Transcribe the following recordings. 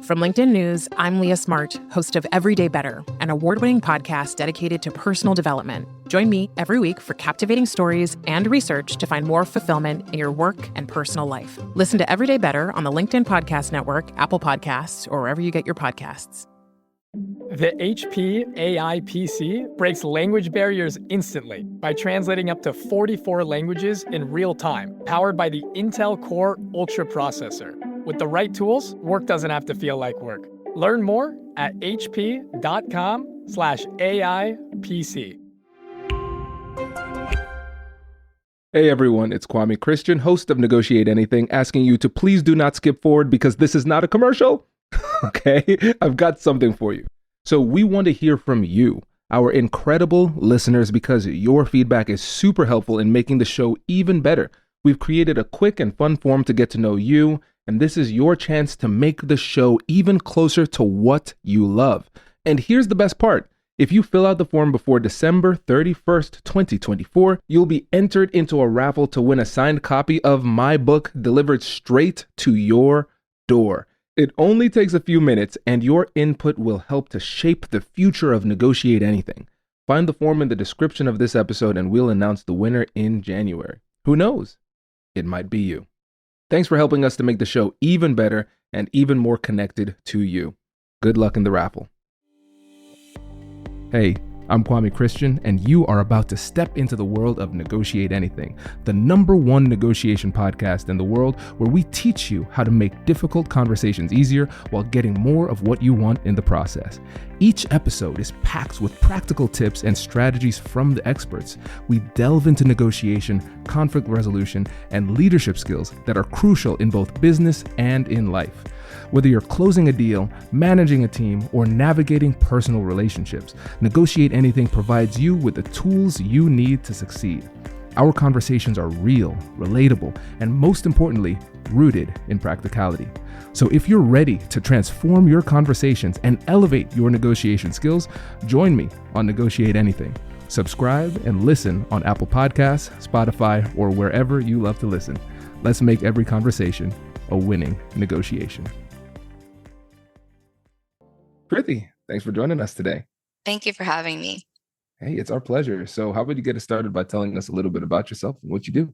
From LinkedIn News, I'm Leah Smart, host of Everyday Better, an award-winning podcast dedicated to personal development. Join me every week for captivating stories and research to find more fulfillment in your work and personal life. Listen to Everyday Better on the LinkedIn Podcast Network, Apple Podcasts, or wherever you get your podcasts. The HP AI PC breaks language barriers instantly by translating up to 44 languages in real time, powered by the Intel Core Ultra processor. With the right tools, work doesn't have to feel like work. Learn more at hp.com/AI-PC. Hey everyone, it's Kwame Christian, host of Negotiate Anything, asking you to please do not skip forward because this is not a commercial. Okay, I've got something for you. So we want to hear from you, our incredible listeners, because your feedback is super helpful in making the show even better. We've created a quick and fun form to get to know you, and this is your chance to make the show even closer to what you love. And here's the best part. If you fill out the form before December 31st, 2024, you'll be entered into a raffle to win a signed copy of my book delivered straight to your door. It only takes a few minutes, and your input will help to shape the future of Negotiate Anything. Find the form in the description of this episode, and we'll announce the winner in January. Who knows? It might be you. Thanks for helping us to make the show even better and even more connected to you. Good luck in the raffle. Hey, I'm Kwame Christian, and you are about to step into the world of Negotiate Anything, the #1 negotiation podcast in the world where we teach you how to make difficult conversations easier while getting more of what you want in the process. Each episode is packed with practical tips and strategies from the experts. We delve into negotiation, conflict resolution, and leadership skills that are crucial in both business and in life. Whether you're closing a deal, managing a team, or navigating personal relationships, Negotiate Anything provides you with the tools you need to succeed. Our conversations are real, relatable, and most importantly, rooted in practicality. So if you're ready to transform your conversations and elevate your negotiation skills, join me on Negotiate Anything. Subscribe and listen on Apple Podcasts, Spotify, or wherever you love to listen. Let's make every conversation a winning negotiation. Kriti, thanks for joining us today. Thank you for having me. Hey, it's our pleasure. So how about you get us started by telling us a little bit about yourself and what you do?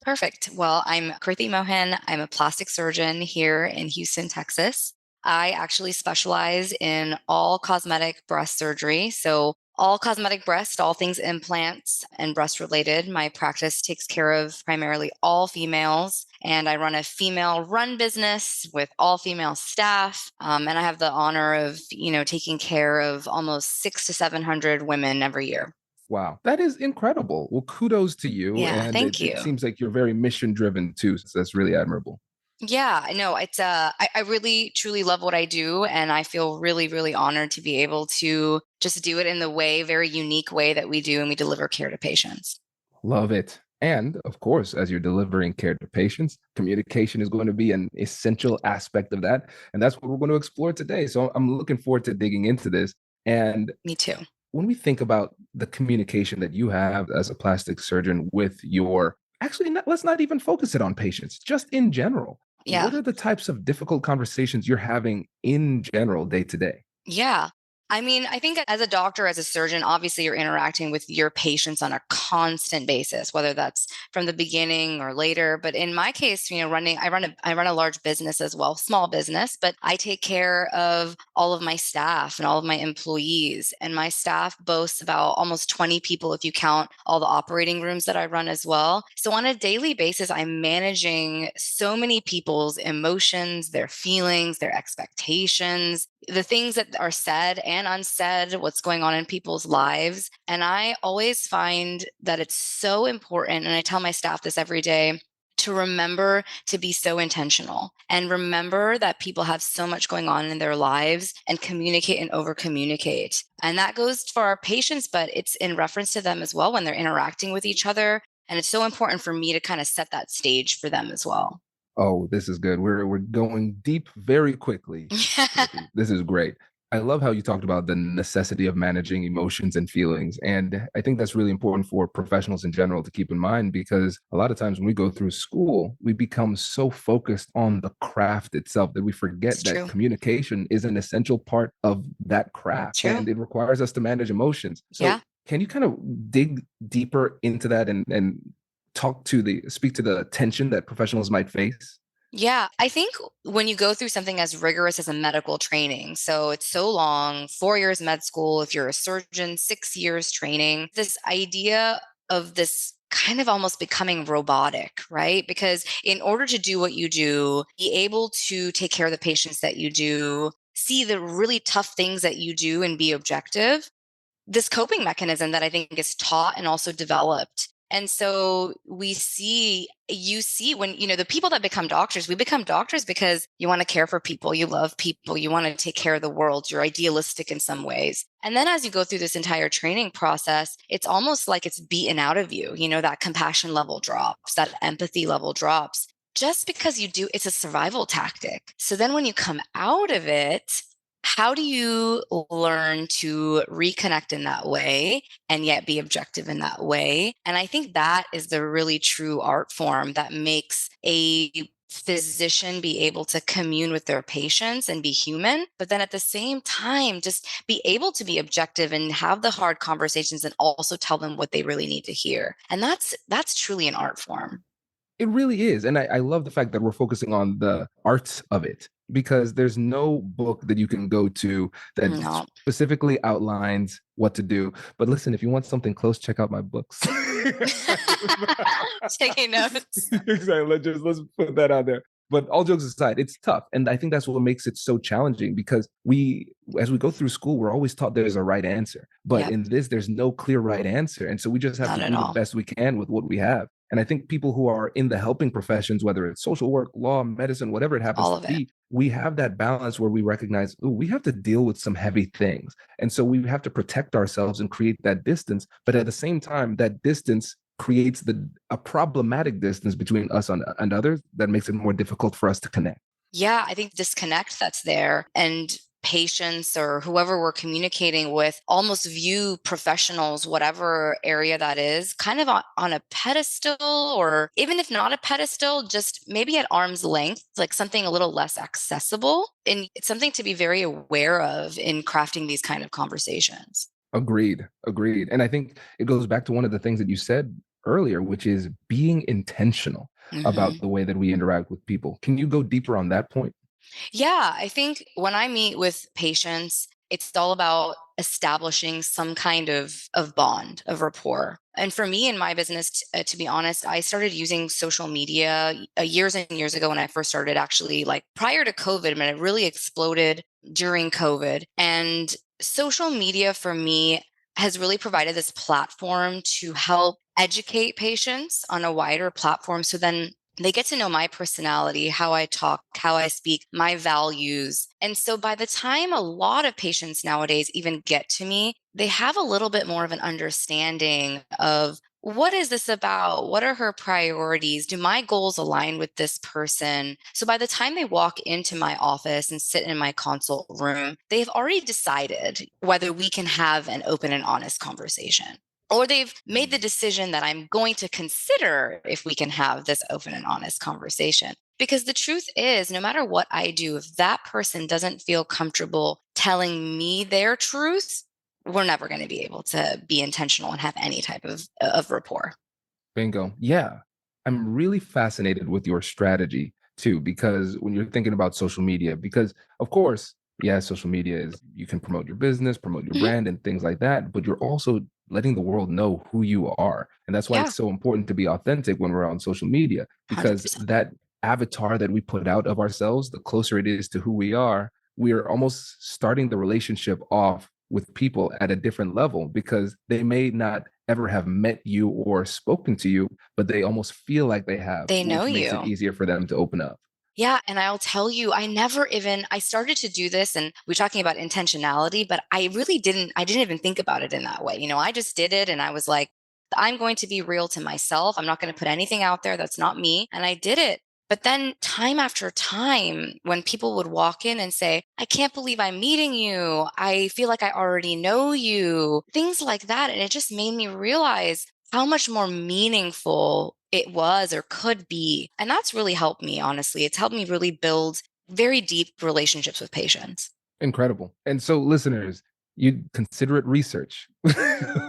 Perfect. Well, I'm Kriti Mohan. I'm a plastic surgeon here in Houston, Texas. I actually specialize in all cosmetic breast surgery. So all cosmetic breast, all things implants and breast related. My practice takes care of primarily all females, and I run a female run business with all female staff. And I have the honor of, taking care of almost 600 to 700 women every year. Wow, that is incredible. Well, kudos to you. Yeah, And thank you. It seems like you're very mission driven too. So that's really admirable. Yeah, I know. It's I really truly love what I do, and I feel really, really honored to be able to just do it in the very unique way that we do, and we deliver care to patients. Love it. And of course, as you're delivering care to patients, communication is going to be an essential aspect of that. And that's what we're going to explore today. So I'm looking forward to digging into this. And Me too. when we think about the communication that you have as a plastic surgeon with let's not even focus it on patients, just in general. Yeah. What are the types of difficult conversations you're having in general day to day? Yeah. I mean, I think as a doctor, as a surgeon, obviously you're interacting with your patients on a constant basis, whether that's from the beginning or later. But in my case, I run a large business as well, small business, but I take care of all of my staff and all of my employees. And my staff boasts about almost 20 people if you count all the operating rooms that I run as well. So on a daily basis, I'm managing so many people's emotions, their feelings, their expectations, the things that are said and unsaid, what's going on in people's lives. And I always find that it's so important, and I tell my staff this every day, to remember to be so intentional and remember that people have so much going on in their lives, and communicate and over communicate. And that goes for our patients, but it's in reference to them as well when they're interacting with each other. And it's so important for me to kind of set that stage for them as well. Oh, this is good. We're going deep very quickly. This is great. I love how you talked about the necessity of managing emotions and feelings. And I think that's really important for professionals in general to keep in mind, because a lot of times when we go through school, we become so focused on the craft itself that we It's forget that true. communication is an essential part of that craft True. and it requires us to manage emotions. Yeah. So, can you kind of dig deeper into that and speak to the tension that professionals might face? Yeah, I think when you go through something as rigorous as a medical training, so it's so long, 4 years med school, if you're a surgeon, 6 years training, this idea of this kind of almost becoming robotic, right? Because in order to do what you do, be able to take care of the patients that you do, see the really tough things that you do and be objective, this coping mechanism that I think is taught and also developed. And so you see when, the people that become doctors, we become doctors because you want to care for people, you love people, you want to take care of the world, you're idealistic in some ways. And then as you go through this entire training process, it's almost like it's beaten out of you, that compassion level drops, that empathy level drops. Just because you do, it's a survival tactic. So then when you come out of it, how do you learn to reconnect in that way and yet be objective in that way? And I think that is the really true art form that makes a physician be able to commune with their patients and be human, but then at the same time, just be able to be objective and have the hard conversations and also tell them what they really need to hear. And that's truly an art form. It really is. And I love the fact that we're focusing on the arts of it, because there's no book that you can go to that No, specifically outlines what to do. But listen, if you want something close, check out my books. taking notes. Exactly. Let's put that out there. But all jokes aside, it's tough. And I think that's what makes it so challenging, because as we go through school, we're always taught there's a right answer. But Yep, in this, there's no clear right answer. And so we just have not to at do the all. best we can with what we have. And I think people who are in the helping professions, whether it's social work, law, medicine, whatever it happens All to of it. be, we have that balance where we recognize, oh, we have to deal with some heavy things. And so we have to protect ourselves and create that distance. But at the same time, that distance creates a problematic distance between us and others that makes it more difficult for us to connect. Yeah, I think disconnect that's there and patients or whoever we're communicating with almost view professionals, whatever area that is, kind of on a pedestal, or even if not a pedestal, just maybe at arm's length, like something a little less accessible. And it's something to be very aware of in crafting these kind of conversations. Agreed. Agreed. And I think it goes back to one of the things that you said earlier, which is being intentional about Mhm. the way that we interact with people. Can you go deeper on that point? Yeah, I think when I meet with patients, it's all about establishing some kind of bond, of rapport. And for me in my business, to be honest, I started using social media years and years ago when I first started, actually, like prior to COVID, and it really exploded during COVID. And social media for me has really provided this platform to help educate patients on a wider platform. So then they get to know my personality, how I talk, how I speak, my values. And so by the time a lot of patients nowadays even get to me, they have a little bit more of an understanding of what is this about? What are her priorities? Do my goals align with this person? So by the time they walk into my office and sit in my consult room, they've already decided whether we can have an open and honest conversation, or they've made the decision that I'm going to consider if we can have this open and honest conversation. Because the truth is, no matter what I do, if that person doesn't feel comfortable telling me their truth, we're never going to be able to be intentional and have any type of rapport. Bingo. Yeah. I'm really fascinated with your strategy too, because when you're thinking about social media, because of course, yeah, social media is, you can promote your business, promote your Mhm. brand and things like that, but you're also letting the world know who you are. And that's why Yeah, it's so important to be authentic when we're on social media, because 100%. that avatar that we put out of ourselves, the closer it is to who we are, we're almost starting the relationship off with people at a different level, because they may not ever have met you or spoken to you, but they almost feel like they have, They know which makes it you. easier for them to open up. Yeah, and I'll tell you, I started to do this, and we're talking about intentionality, but I didn't even think about it in that way. I just did it and I was like, I'm going to be real to myself. I'm not going to put anything out there that's not me. And I did it. But then time after time, when people would walk in and say, I can't believe I'm meeting you. I feel like I already know you, things like that. And it just made me realize how much more meaningful it was or could be. And that's really helped me, honestly. It's helped me really build very deep relationships with patients. Incredible. And so, listeners, you consider it research.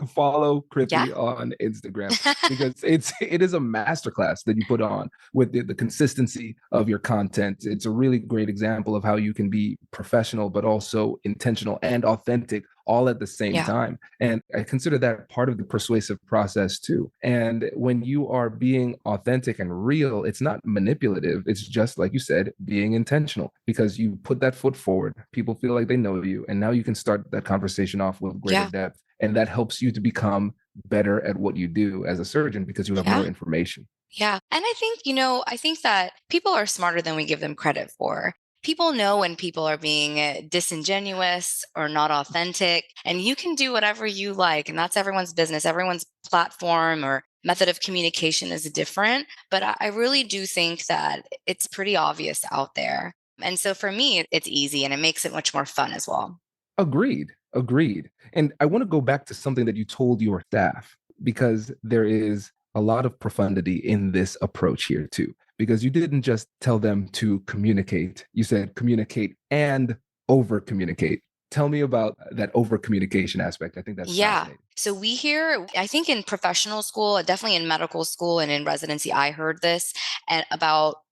Follow Yeah. Kriti on Instagram because it is a masterclass that you put on with the consistency of your content. It's a really great example of how you can be professional, but also intentional and authentic all at the same Yeah. time. And I consider that part of the persuasive process too. And when you are being authentic and real, it's not manipulative. It's just, like you said, being intentional because you put that foot forward. People feel like they know you. And now you can start that conversation off with greater Yeah. depth. And that helps you to become better at what you do as a surgeon because you have Yeah. more information. Yeah. And I think, I think that people are smarter than we give them credit for. People know when people are being disingenuous or not authentic, and you can do whatever you like. And that's everyone's business. Everyone's platform or method of communication is different. But I really do think that it's pretty obvious out there. And so for me, it's easy and it makes it much more fun as well. Agreed. Agreed. And I want to go back to something that you told your staff because there is a lot of profundity in this approach here too. Because you didn't just tell them to communicate, you said communicate and over communicate. Tell me about that over communication aspect. I think that's Yeah. fascinating. So we hear, I think in professional school, definitely in medical school and in residency, I heard this and about,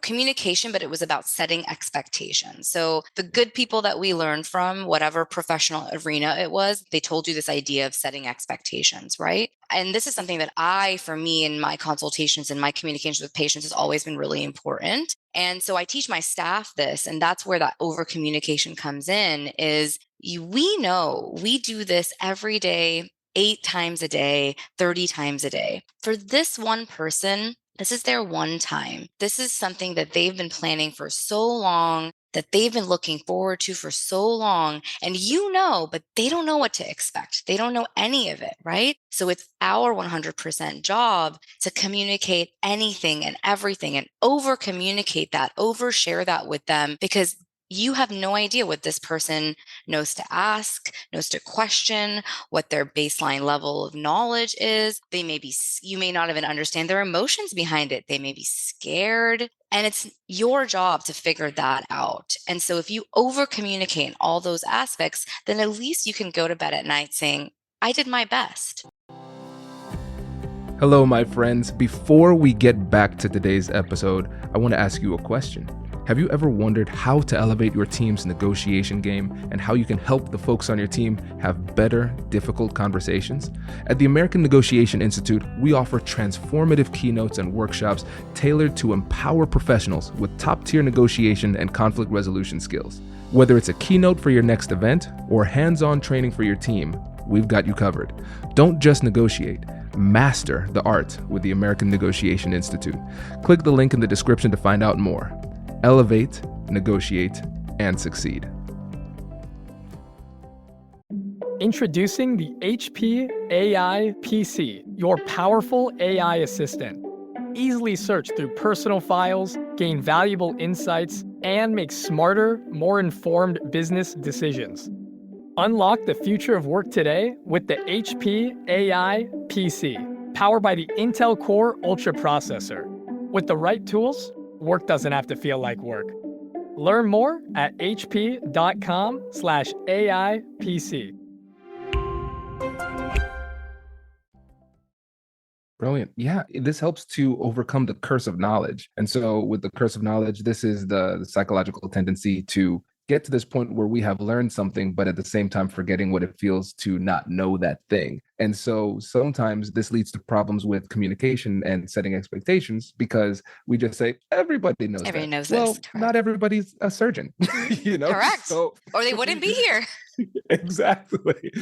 communication, but it was about setting expectations. So the good people that we learned from, whatever professional arena it was, they told you this idea of setting expectations, right? And this is something that for me, in my consultations and my communications with patients has always been really important. And so I teach my staff this, and that's where that over communication comes in is we know we do this every day, 8 times a day, 30 times a day. For this one person, this is their one time. This is something that they've been planning for so long, that they've been looking forward to for so long. And but they don't know what to expect. They don't know any of it, right? So it's our 100% job to communicate anything and everything and over communicate that, overshare that with them, because you have no idea what this person knows to ask, knows to question, what their baseline level of knowledge is. You may not even understand their emotions behind it. They may be scared. And it's your job to figure that out. And so if you over communicate in all those aspects, then at least you can go to bed at night saying, I did my best. Hello, my friends. Before we get back to today's episode, I want to ask you a question. Have you ever wondered how to elevate your team's negotiation game and how you can help the folks on your team have better, difficult conversations? At the American Negotiation Institute, we offer transformative keynotes and workshops tailored to empower professionals with top-tier negotiation and conflict resolution skills. Whether it's a keynote for your next event or hands-on training for your team, we've got you covered. Don't just negotiate. Master the art with the American Negotiation Institute. Click the link in the description to find out more. Elevate, negotiate, and succeed. Introducing the HP AI PC, your powerful AI assistant. Easily search through personal files, gain valuable insights, and make smarter, more informed business decisions. Unlock the future of work today with the HP AI PC, powered by the Intel Core Ultra processor. With the right tools, work doesn't have to feel like work. Learn more at hp.com/AIPC. Brilliant. Yeah, this helps to overcome the curse of knowledge. And so with the curse of knowledge, this is the psychological tendency to get to this point where we have learned something, but at the same time forgetting what it feels to not know that thing. And so sometimes this leads to problems with communication and setting expectations because we just say, everybody knows Everybody that. knows Well, this. Correct. not everybody's a surgeon, Correct. So, or they wouldn't be here. Exactly.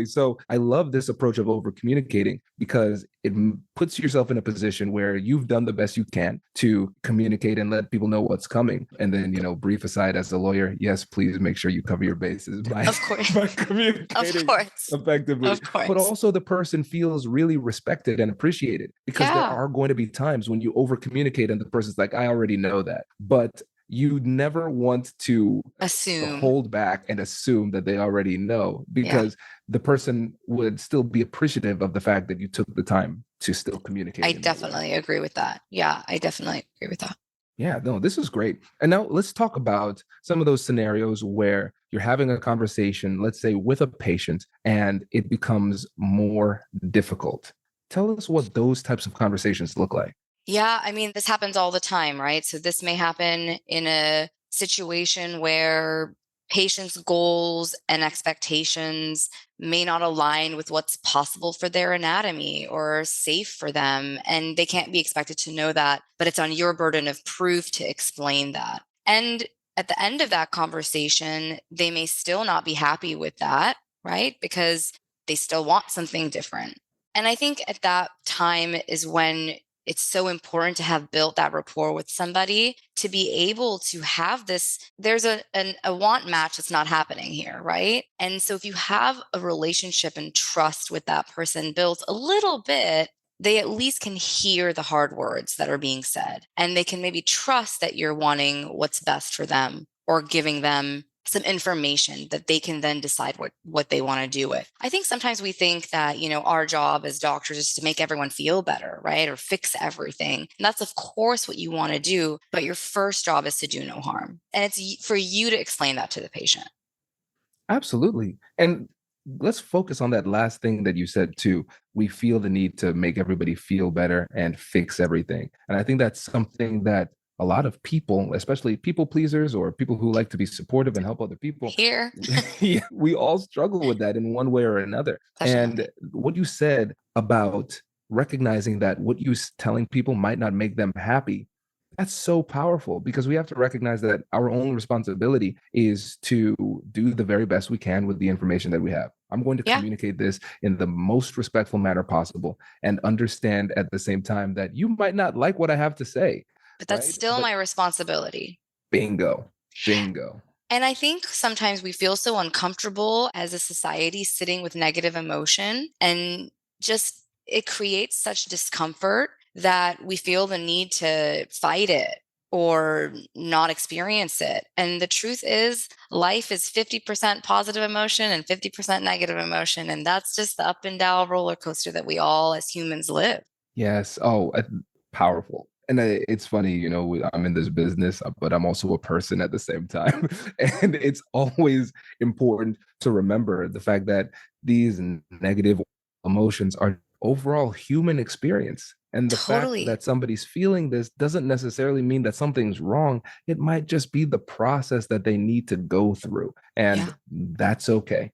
So I love this approach of over communicating because it puts yourself in a position where you've done the best you can to communicate and let people know what's coming. And then, brief aside, as a lawyer, yes, please make sure you cover your bases by, Of course. by communicating Of course. effectively. Of course. but also the person feels really respected and appreciated, because there Yeah. are going to be times when you over communicate and the person's like, I already know that. But you never want to Assume. hold back and assume that they already know, Yeah. because the person would still be appreciative of the fact that you took the time to still communicate I in that way. definitely agree with that. Yeah, I definitely agree with that. Yeah, no, this is great. And now let's talk about some of those scenarios where you're having a conversation, let's say with a patient, and it becomes more difficult. Tell us what those types of conversations look like. Yeah, I mean, this happens all the time, right? So this may happen in a situation where patients' goals and expectations may not align with what's possible for their anatomy or safe for them. And they can't be expected to know that, but it's on your burden of proof to explain that. And at the end of that conversation, they may still not be happy with that, right? Because they still want something different. And I think at that time is when it's so important to have built that rapport with somebody to be able to have this. There's a want match that's not happening here, right? And so if you have a relationship and trust with that person built a little bit, they at least can hear the hard words that are being said, and they can maybe trust that you're wanting what's best for them or giving them some information that they can then decide what they want to do with. I think sometimes we think that, our job as doctors is to make everyone feel better, right? Or fix everything. And that's of course what you want to do, but your first job is to do no harm. And it's for you to explain that to the patient. Absolutely. And let's focus on that last thing that you said too. We feel the need to make everybody feel better and fix everything. And I think that's something that a lot of people, especially people pleasers or people who like to be supportive and help other people, Here, yeah, we all struggle with that in one way or another. And definitely. what you said about recognizing that what you're telling people might not make them happy, that's so powerful, because we have to recognize that our own responsibility is to do the very best we can with the information that we have. I'm going to Yeah, communicate this in the most respectful manner possible and understand at the same time that you might not like what I have to say, but that's right? still But my responsibility. bingo, bingo. And I think sometimes we feel so uncomfortable as a society sitting with negative emotion, and just it creates such discomfort that we feel the need to fight it or not experience it. And the truth is, life is 50% positive emotion and 50% negative emotion. And that's just the up and down roller coaster that we all as humans live. Yes. Oh, powerful. And it's funny, I'm in this business, but I'm also a person at the same time. And it's always important to remember the fact that these negative emotions are overall human experience. And the fact Totally. that somebody's feeling this doesn't necessarily mean that something's wrong. It might just be the process that they need to go through. And Yeah. that's okay.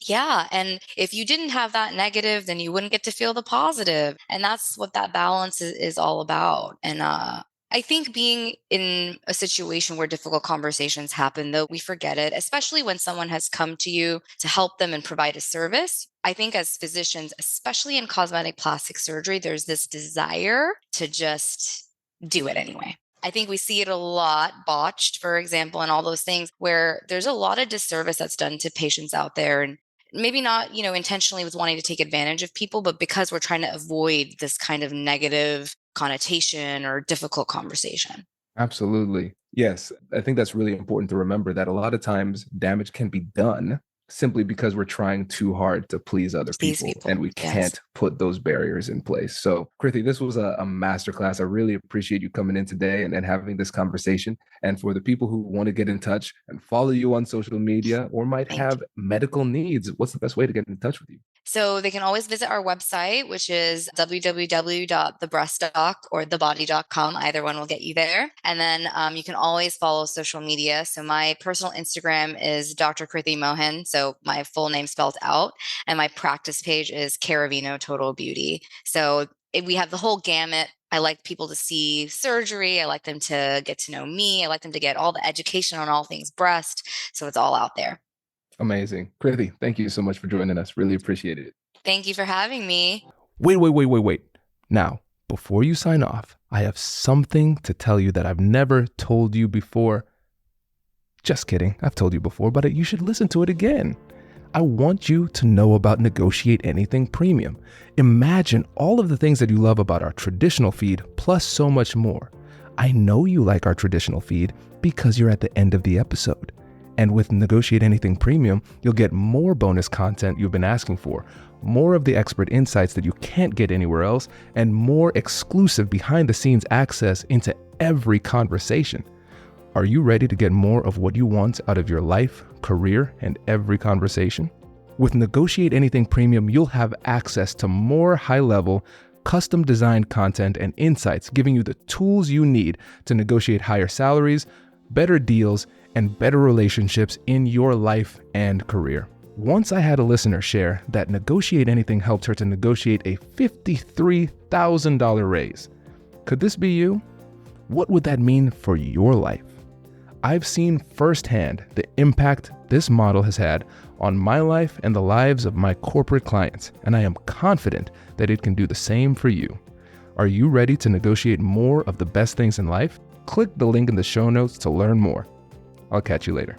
Yeah. And if you didn't have that negative, then you wouldn't get to feel the positive. And that's what that balance is all about. And I think being in a situation where difficult conversations happen, though, we forget it, especially when someone has come to you to help them and provide a service. I think as physicians, especially in cosmetic plastic surgery, there's this desire to just do it anyway. I think we see it a lot botched, for example, and all those things where there's a lot of disservice that's done to patients out there. And maybe not, intentionally with wanting to take advantage of people, but because we're trying to avoid this kind of negative connotation or difficult conversation. Absolutely. Yes. I think that's really important to remember, that a lot of times damage can be done simply because we're trying too hard to please other Please people and people. we Yes. can't put those barriers in place. So, Kriti, this was a masterclass. I really appreciate you coming in today and having this conversation. And for the people who want to get in touch and follow you on social media or might Thank you. have medical needs, what's the best way to get in touch with you? So they can always visit our website, which is www.thebreastdoc or thebody.com. Either one will get you there. And then you can always follow social media. So my personal Instagram is Dr. Kriti Mohan. So my full name spelled out. And my practice page is Caravino Total Beauty. So we have the whole gamut. I like people to see surgery. I like them to get to know me. I like them to get all the education on all things breast. So it's all out there. Amazing. Kriti, thank you so much for joining us. Really appreciate it. Thank you for having me. Wait. Now, before you sign off, I have something to tell you that I've never told you before. Just kidding. I've told you before, but you should listen to it again. I want you to know about Negotiate Anything Premium. Imagine all of the things that you love about our traditional feed, plus so much more. I know you like our traditional feed because you're at the end of the episode. And with Negotiate Anything Premium, you'll get more bonus content you've been asking for, more of the expert insights that you can't get anywhere else, and more exclusive behind-the-scenes access into every conversation. Are you ready to get more of what you want out of your life, career, and every conversation? With Negotiate Anything Premium, you'll have access to more high-level, custom-designed content and insights, giving you the tools you need to negotiate higher salaries, better deals, and better relationships in your life and career. Once I had a listener share that Negotiate Anything helped her to negotiate a $53,000 raise. Could this be you? What would that mean for your life? I've seen firsthand the impact this model has had on my life and the lives of my corporate clients, and I am confident that it can do the same for you. Are you ready to negotiate more of the best things in life? Click the link in the show notes to learn more. I'll catch you later.